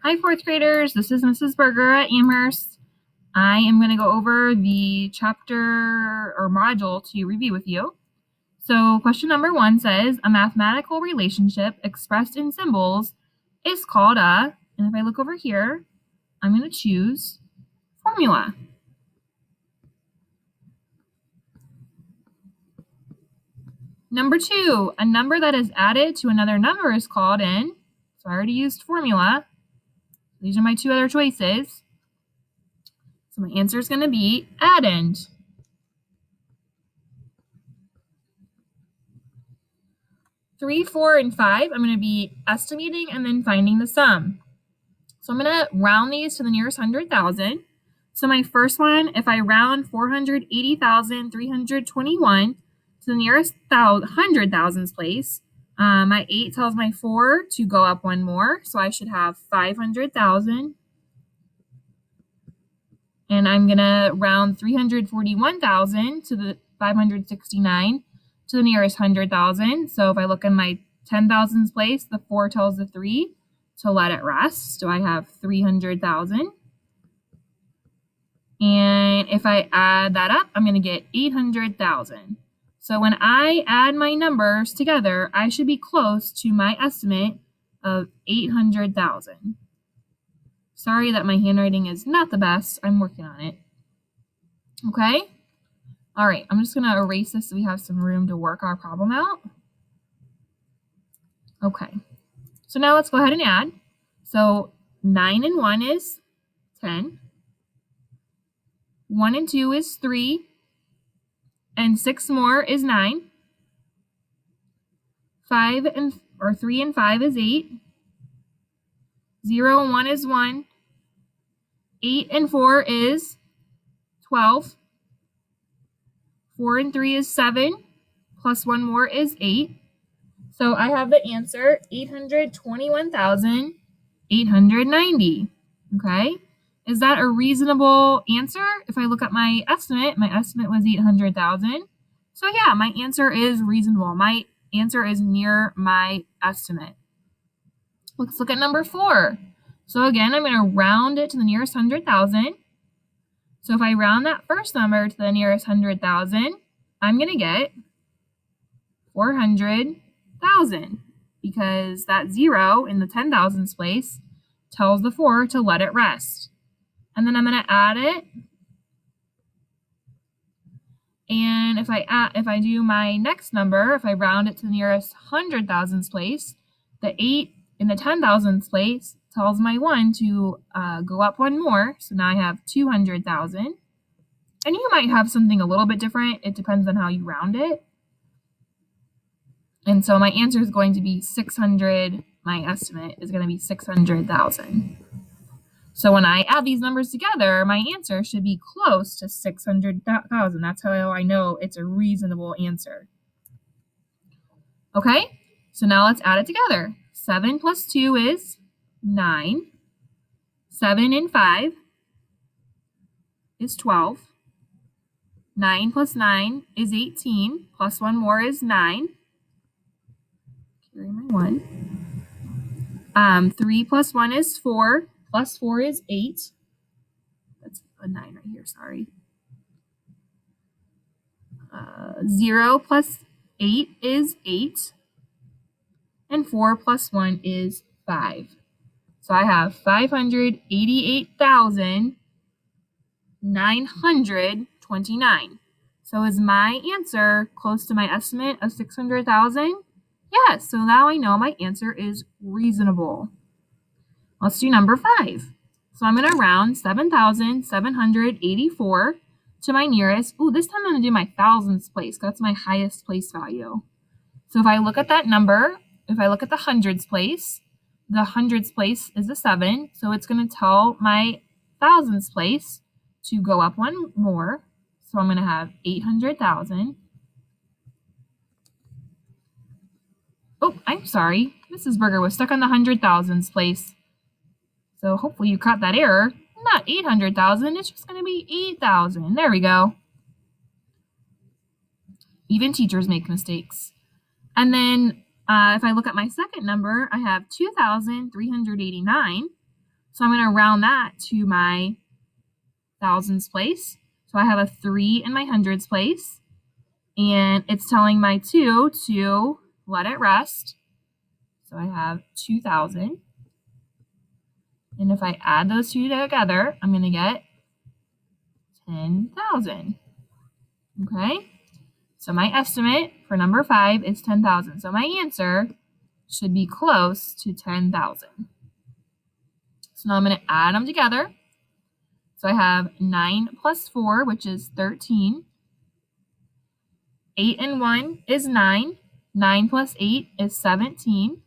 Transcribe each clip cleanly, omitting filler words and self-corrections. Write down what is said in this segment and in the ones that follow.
Hi, fourth graders. This is Mrs. Berger at Amherst. I am going to go over the chapter or module to review with you. So question number 1 says, a mathematical relationship expressed in symbols is called a, and if I look over here, I'm going to choose formula. Number 2, a number that is added to another number is called an, so I already used formula. These are my 2 other choices. So my answer is going to be addend. 3, 4, and 5, I'm going to be estimating and then finding the sum. So I'm going to round these to the nearest 100,000. So my first one, if I round 480,321 to the nearest 100,000s place, my 8 tells my 4 to go up one more. So I should have 500,000. And I'm going to round 341,000 to the 569 to the nearest 100,000. So if I look in my 10,000s place, the 4 tells the 3 to let it rest. So I have 300,000. And if I add that up, I'm going to get 800,000. So when I add my numbers together, I should be close to my estimate of 800,000. Sorry that my handwriting is not the best. I'm working on it. Okay? All right, I'm just going to erase this so we have some room to work our problem out. Okay, so now let's go ahead and add. So 9 and 1 is 10. 1 and 2 is 3. And 6 more is 9. 3 and 5 is 8. 0 and 1 is 1. 8 and 4 is 12. 4 and 3 is 7. Plus 1 more is 8. So I have the answer 821,890. Okay? Is that a reasonable answer? If I look at my estimate was 800,000. So yeah, my answer is reasonable. My answer is near my estimate. Let's look at number 4. So again, I'm going to round it to the nearest 100,000. So if I round that first number to the nearest 100,000, I'm going to get 400,000 because that 0 in the 10,000s place tells the 4 to let it rest. And then I'm going to add it. And if I do my next number, if I round it to the nearest 100,000s place, the 8 in the 10,000s place tells my 1 to go up one more. So now I have 200,000. And you might have something a little bit different. It depends on how you round it. And so my answer is going to be 600. My estimate is going to be 600,000. So when I add these numbers together, my answer should be close to 600,000. That's how I know it's a reasonable answer. Okay, so now let's add it together. 7 plus 2 is 9. 7 and 5 is 12. 9 plus 9 is 18. Plus 1 more is 9. Carry my 1. 3 plus 1 is 4. Plus 4 is 8. That's a 9 right here, sorry. 0 plus 8 is 8. And 4 plus 1 is 5. So I have 588,929. So is my answer close to my estimate of 600,000? Yes, so now I know my answer is reasonable. Let's do number 5. So I'm going to round 7,784 to my nearest. This time I'm going to do my thousands place. That's my highest place value. So if I look at that number, if I look at the hundreds place, the hundreds place is a 7. So it's going to tell my thousands place to go up one more. So I'm going to have 800,000. I'm sorry. Mrs. Berger was stuck on the 100,000s place. So hopefully you caught that error. Not 800,000, it's just going to be 8,000. There we go. Even teachers make mistakes. And then if I look at my second number, I have 2,389. So I'm going to round that to my thousands place. So I have a 3 in my hundreds place, and it's telling my 2 to let it rest. So I have 2,000. And if I add those two together, I'm going to get 10,000. Okay? So my estimate for number 5 is 10,000. So my answer should be close to 10,000. So now I'm going to add them together. So I have 9 plus 4, which is 13. 8 and 1 is 9. 9 plus 8 is 17.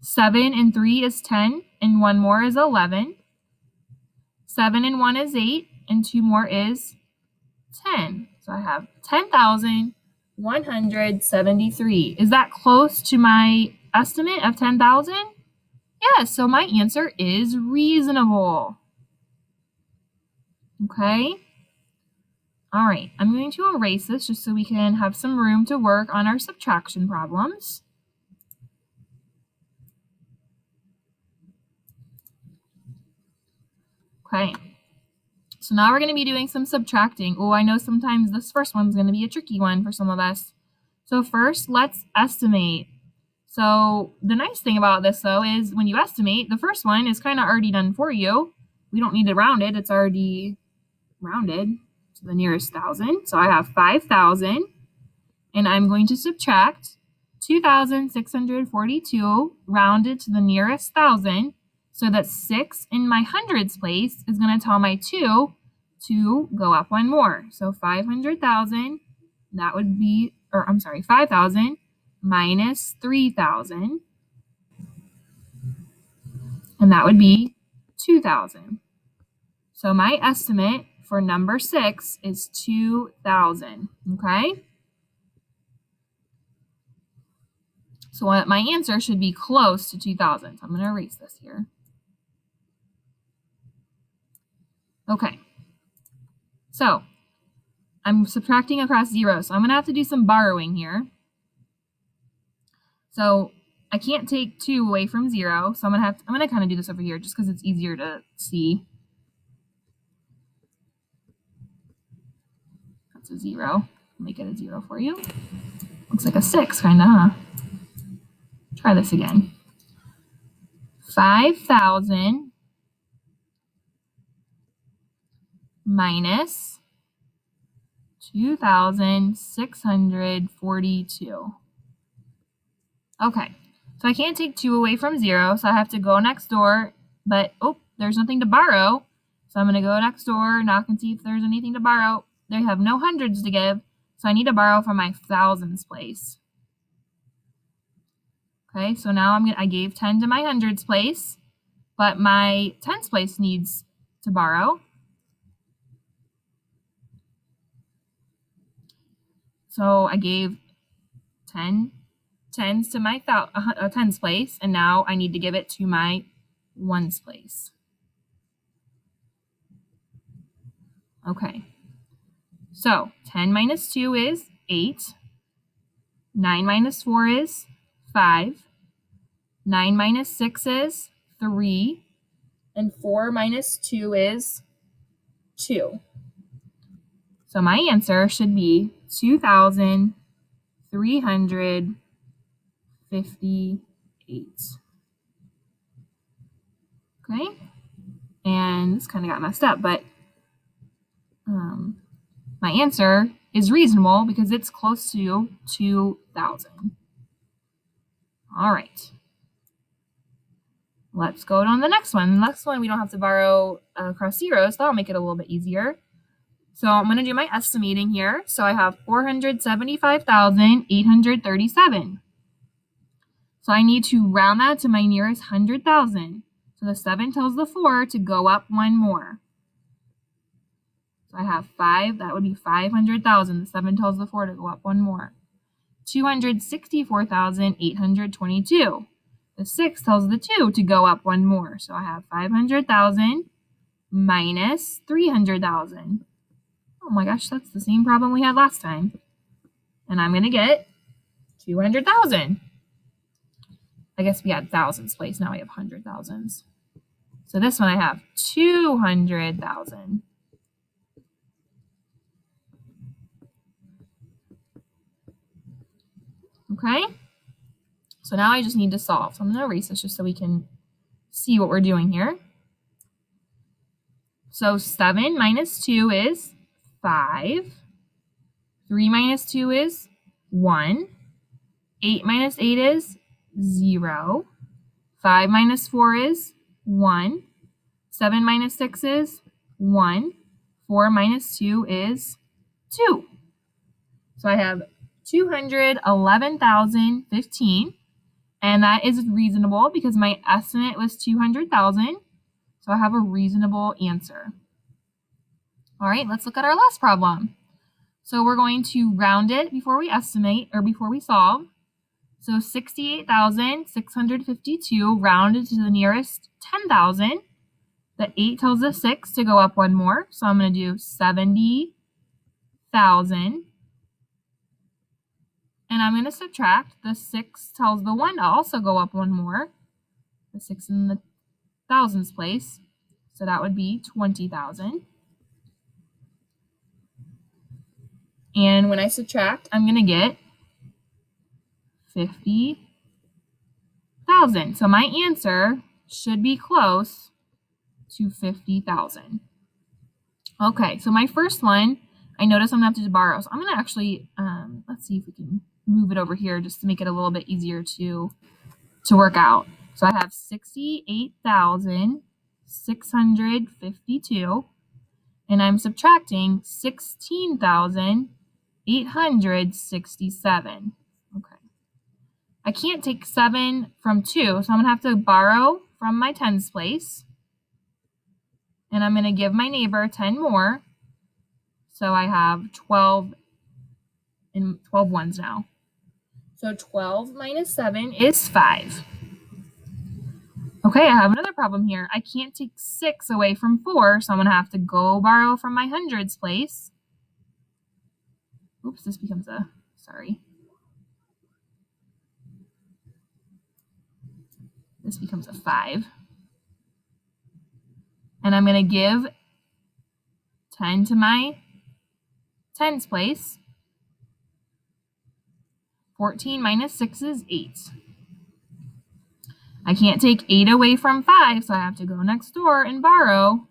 7 and 3 is 10, and 1 more is 11. 7 and 1 is 8, and 2 more is 10. So I have 10,173. Is that close to my estimate of 10,000? Yes, so my answer is reasonable. Okay? All right, I'm going to erase this just so we can have some room to work on our subtraction problems. Okay, so now we're going to be doing some subtracting. Oh, I know sometimes this first one's going to be a tricky one for some of us. So first, let's estimate. So the nice thing about this, though, is when you estimate, the first one is kind of already done for you. We don't need to round it. It's already rounded to the nearest thousand. So I have 5,000, and I'm going to subtract 2,642 rounded to the nearest thousand. So that 6 in my hundreds place is going to tell my 2 to go up one more. So 500,000, that would be, 5,000 minus 3,000. And that would be 2,000. So my estimate for number 6 is 2,000. Okay? So my answer should be close to 2,000. So I'm going to erase this here. Okay. So I'm subtracting across zeros. So I'm going to have to do some borrowing here. So I can't take 2 away from 0. So I'm going to kind of do this over here just because it's easier to see. That's a 0. Make it a 0 for you. Looks like a 6, kind of, huh? Try this again. 5,000 minus 2,642. Okay, so I can't take 2 away from 0, so I have to go next door, but, there's nothing to borrow. So I'm going to go next door, knock and see if there's anything to borrow. They have no hundreds to give, so I need to borrow from my thousands place. Okay, so now I gave 10 to my hundreds place, but my tens place needs to borrow. So I gave 10 tens to my tens place, and now I need to give it to my ones place. Okay, so 10 minus 2 is 8. 9 minus 4 is 5. 9 minus 6 is 3. And 4 minus 2 is 2. So my answer should be 2,358. Okay? And this kind of got messed up, but my answer is reasonable because it's close to 2,000. All right. Let's go on the next one. The next one, we don't have to borrow across zeros, so that'll make it a little bit easier. So I'm going to do my estimating here. So I have 475,837. So I need to round that to my nearest 100,000. So the 7 tells the 4 to go up one more. So I have 5, that would be 500,000. The 7 tells the 4 to go up one more. 264,822. The 6 tells the 2 to go up one more. So I have 500,000 minus 300,000. Oh my gosh, that's the same problem we had last time. And I'm going to get 200,000. I guess we had thousands place. Now we have 100,000s. So this one I have 200,000. Okay. So now I just need to solve. So I'm going to erase this just so we can see what we're doing here. So 7 minus 2 is 5. 3 minus 2 is 1. 8 minus 8 is 0. 5 minus 4 is 1. 7 minus 6 is 1. 4 minus 2 is 2. So I have 211,015. And that is reasonable because my estimate was 200,000. So I have a reasonable answer. All right, let's look at our last problem. So we're going to round it before we estimate or before we solve. So 68,652 rounded to the nearest 10,000. The 8 tells us 6 to go up one more. So I'm going to do 70,000. And I'm going to subtract. The 6 tells the 1 to also go up one more. The 6 in the thousands place. So that would be 20,000. And when I subtract, I'm going to get 50,000. So my answer should be close to 50,000. Okay, so my first one, I notice I'm going to have to borrow. So I'm going to actually, let's see if we can move it over here just to make it a little bit easier to work out. So I have 68,652, and I'm subtracting 16,867. Okay. I can't take 7 from 2, so I'm going to have to borrow from my tens place. And I'm going to give my neighbor 10 more. So I have 12 and 12 ones now. So 12 minus 7 is 5. Okay, I have another problem here. I can't take 6 away from 4, so I'm going to have to go borrow from my hundreds place. Oops, this becomes a, sorry. This becomes a 5. And I'm going to give 10 to my tens place. 14 minus 6 is 8. I can't take 8 away from 5, so I have to go next door and borrow.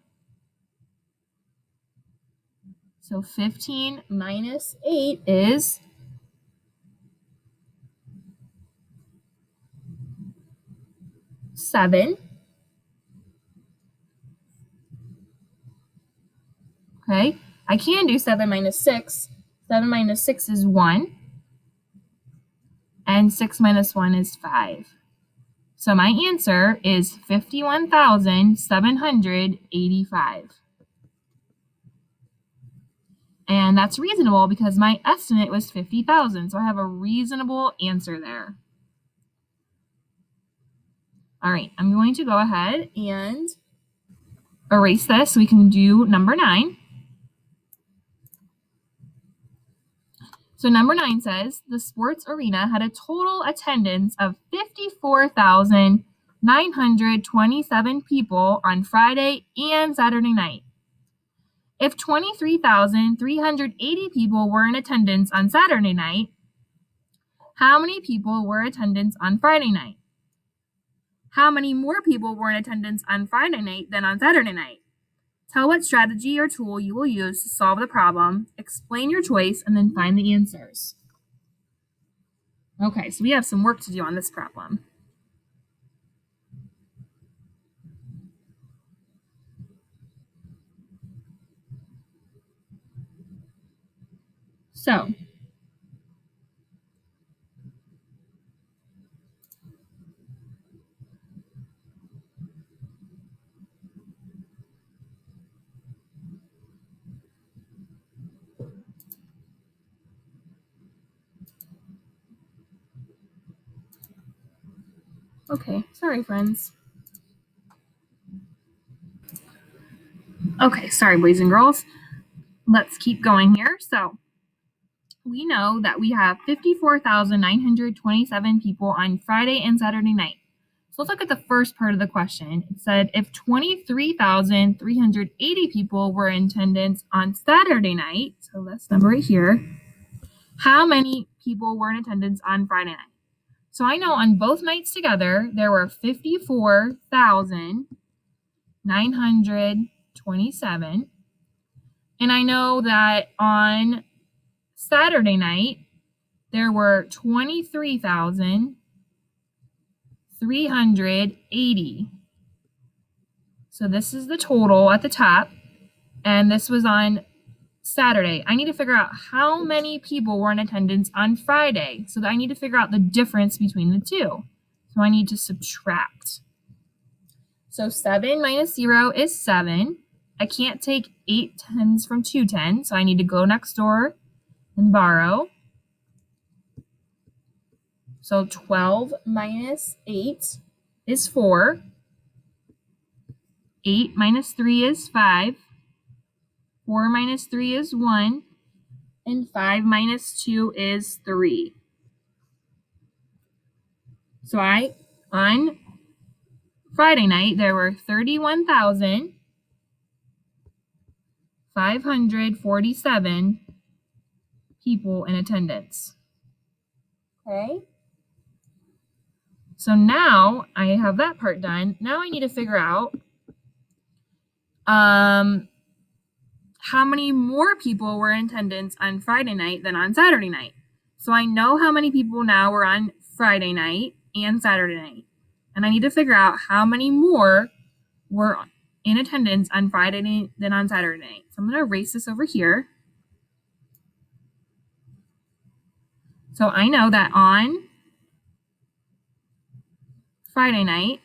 So 15 minus 8 is 7. Okay, I can do 7 minus 6. 7 minus 6 is 1. And 6 minus 1 is 5. So my answer is 51,785. And that's reasonable because my estimate was 50,000. So I have a reasonable answer there. All right, I'm going to go ahead and erase this so we can do number 9. So number 9 says the sports arena had a total attendance of 54,927 people on Friday and Saturday night. If 23,380 people were in attendance on Saturday night, how many people were in attendance on Friday night? How many more people were in attendance on Friday night than on Saturday night? Tell what strategy or tool you will use to solve the problem, explain your choice, and then find the answers. Okay, so we have some work to do on this problem. So, okay, sorry, friends. Okay, sorry, boys and girls. Let's keep going here. So, we know that we have 54,927 people on Friday and Saturday night. So let's look at the first part of the question. It said if 23,380 people were in attendance on Saturday night, so this number right here, how many people were in attendance on Friday night? So I know on both nights together, there were 54,927. And I know that on Saturday night, there were 23,380. So this is the total at the top, and this was on Saturday. I need to figure out how many people were in attendance on Friday. So I need to figure out the difference between the two. So I need to subtract. So 7 minus 0 is 7. I can't take 8 tens from 2 tens, so I need to go next door and borrow. So 12 minus 8 is 4. 8 minus 3 is 5. 4 minus 3 is 1. And 5 minus 2 is 3. So on Friday night, there were 31,547 people in attendance. Okay? So now I have that part done. Now I need to figure out how many more people were in attendance on Friday night than on Saturday night. So I know how many people now were on Friday night and Saturday night. And I need to figure out how many more were in attendance on Friday night than on Saturday night. So I'm going to erase this over here. So I know that on Friday night,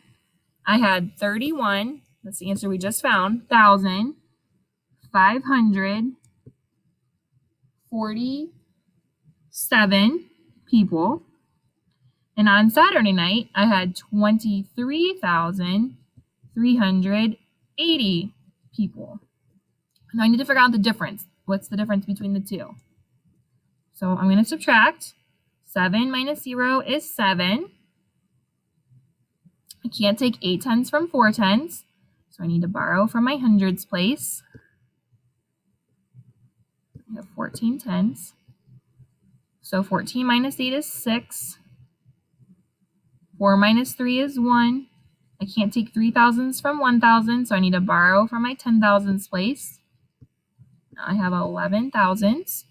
I had 31, that's the answer we just found, 547 people. And on Saturday night, I had 23,380 people. And I need to figure out the difference. What's the difference between the two? So I'm going to subtract. 7 minus 0 is 7. I can't take 8 tens from 4 tens, so I need to borrow from my hundreds place. I have 14 tens. So 14 minus 8 is 6. 4 minus 3 is 1. I can't take 3 thousandths from 1,000, so I need to borrow from my 10 thousandths place. Now I have 11 thousandths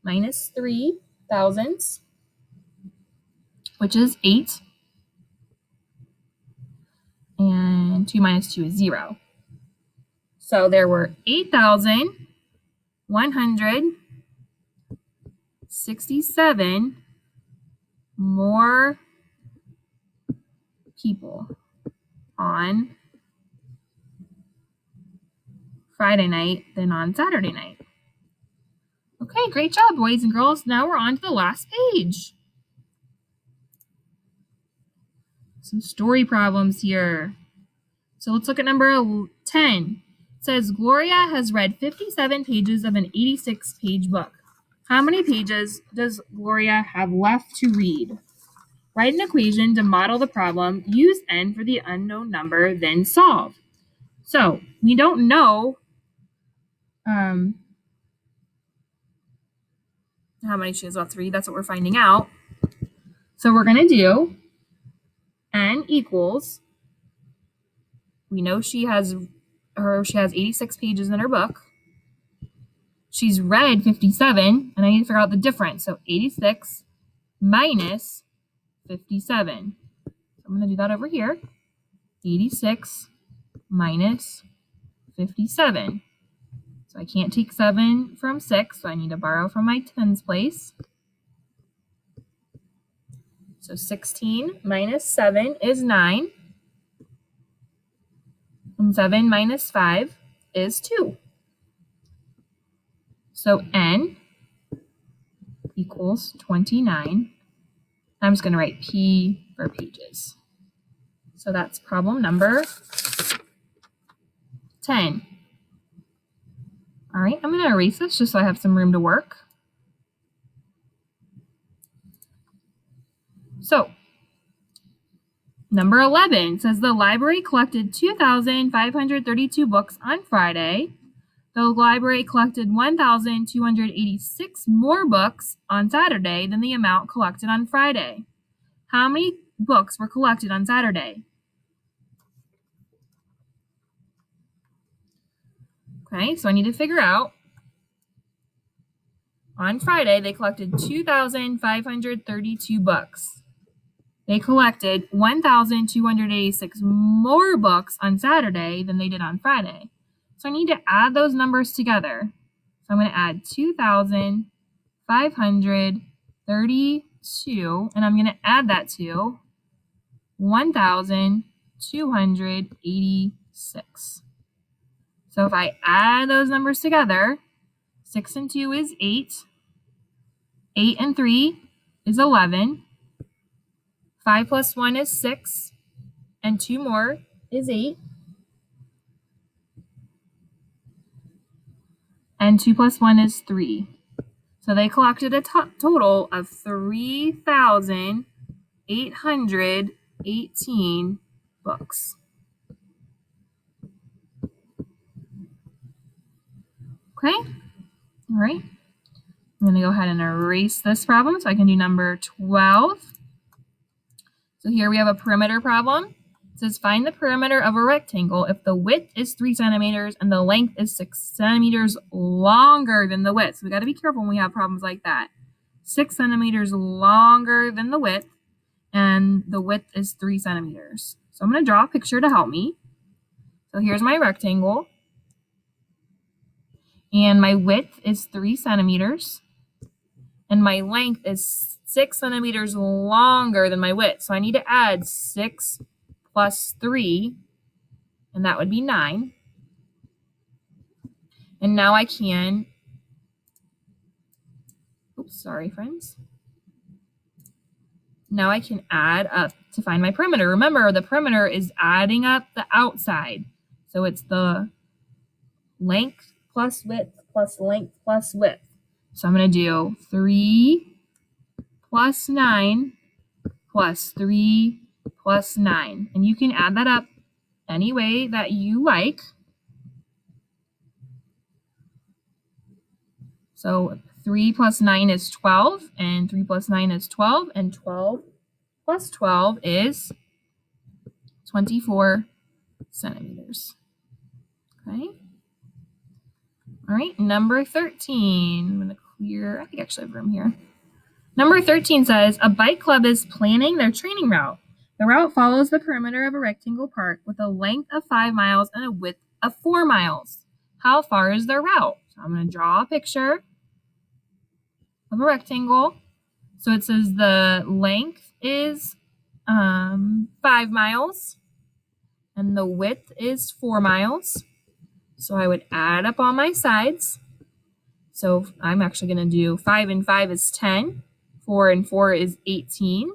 minus 3 thousandths, which is 8. And 2 minus 2 is 0. So there were 8,167 more people on Friday night than on Saturday night. Okay, great job, boys and girls. Now we're on to the last page. Some story problems here. So let's look at number 10. It says, Gloria has read 57 pages of an 86-page book. How many pages does Gloria have left to read? Write an equation to model the problem. Use n for the unknown number, then solve. So we don't know how many she has left to read. That's what we're finding out. So we're going to do n equals, we know she has 86 pages in her book. She's read 57, and I need to figure out the difference. So 86 minus 57. So I'm going to do that over here. 86 minus 57. So I can't take 7 from 6, so I need to borrow from my tens place. So 16 minus 7 is 9. And 7 minus 5 is 2. So n equals 29. I'm just going to write P for pages. So that's problem number 10. All right, I'm going to erase this just so I have some room to work. So, number 11 says the library collected 2,532 books on Friday. The library collected 1,286 more books on Saturday than the amount collected on Friday. How many books were collected on Saturday? Okay, so I need to figure out. On Friday, they collected 2,532 books. They collected 1,286 more books on Saturday than they did on Friday. So I need to add those numbers together. So I'm going to add 2,532, and I'm going to add that to 1,286. So if I add those numbers together, 6 and 2 is 8. 8 and 3 is 11. 5 plus 1 is 6. And 2 more is 8. And 2 plus 1 is 3. So they collected a total of 3,818 books. Okay? All right. I'm going to go ahead and erase this problem so I can do number 12. So here we have a perimeter problem. It says find the perimeter of a rectangle if the width is 3 centimeters and the length is 6 centimeters longer than the width. So we got to be careful when we have problems like that. 6 centimeters longer than the width, and the width is 3 centimeters. So I'm going to draw a picture to help me. So here's my rectangle, and my width is 3 centimeters, and my length is 6 centimeters longer than my width. So I need to add 6 plus 3, and that would be 9. And now I can, Now I can add up to find my perimeter. Remember, the perimeter is adding up the outside. So it's the length plus width plus length plus width. So I'm going to do 3 plus 9 plus 3 plus 9. And you can add that up any way that you like. So 3 plus 9 is 12, and 3 plus 9 is 12, and 12 plus 12 is 24 centimeters. Okay. All right, number 13. I'm going to clear, I think I actually have room here. Number 13 says, a bike club is planning their training route. The route follows the perimeter of a rectangle park with a length of 5 miles and a width of 4 miles. How far is their route? So I'm going to draw a picture of a rectangle. So it says the length is 5 miles and the width is 4 miles. So I would add up all my sides. So I'm actually going to do 5 and 5 is 10. 4 and 4 is 18.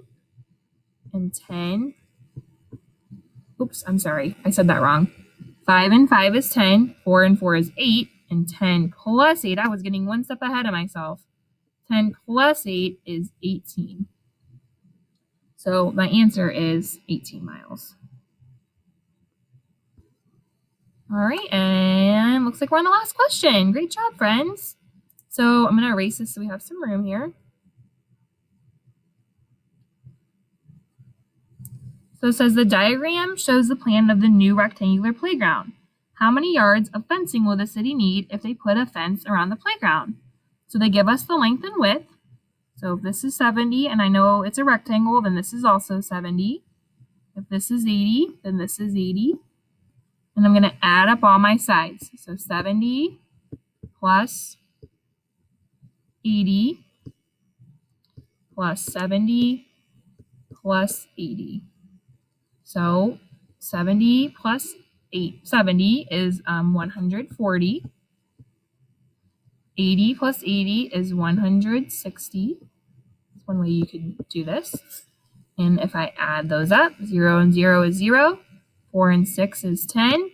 And 10. Oops, I'm sorry. I said that wrong. 5 and 5 is 10. 4 and 4 is 8. And 10 plus 8, I was getting one step ahead of myself. 10 plus 8 is 18. So my answer is 18 miles. All right, and looks like we're on the last question. Great job, friends. So I'm going to erase this so we have some room here. So it says the diagram shows the plan of the new rectangular playground. How many yards of fencing will the city need if they put a fence around the playground? So they give us the length and width. So if this is 70 and I know it's a rectangle, then this is also 70. If this is 80, then this is 80. And I'm going to add up all my sides. So 70 plus 80 plus 70 plus 80. So 70 plus 70 is 140. 80 plus 80 is 160. That's one way you could do this. And if I add those up, 0 and 0 is 0. 4 and 6 is 10.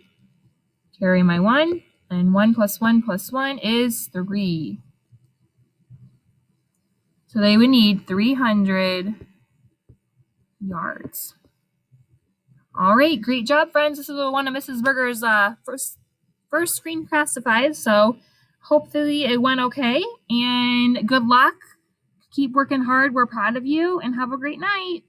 Carry my 1. And 1 plus 1 plus 1 is 3. So they would need 300 yards. All right, great job, friends. This is one of Mrs. Berger's first screencast defies, so hopefully it went okay, and good luck. Keep working hard. We're proud of you, and have a great night.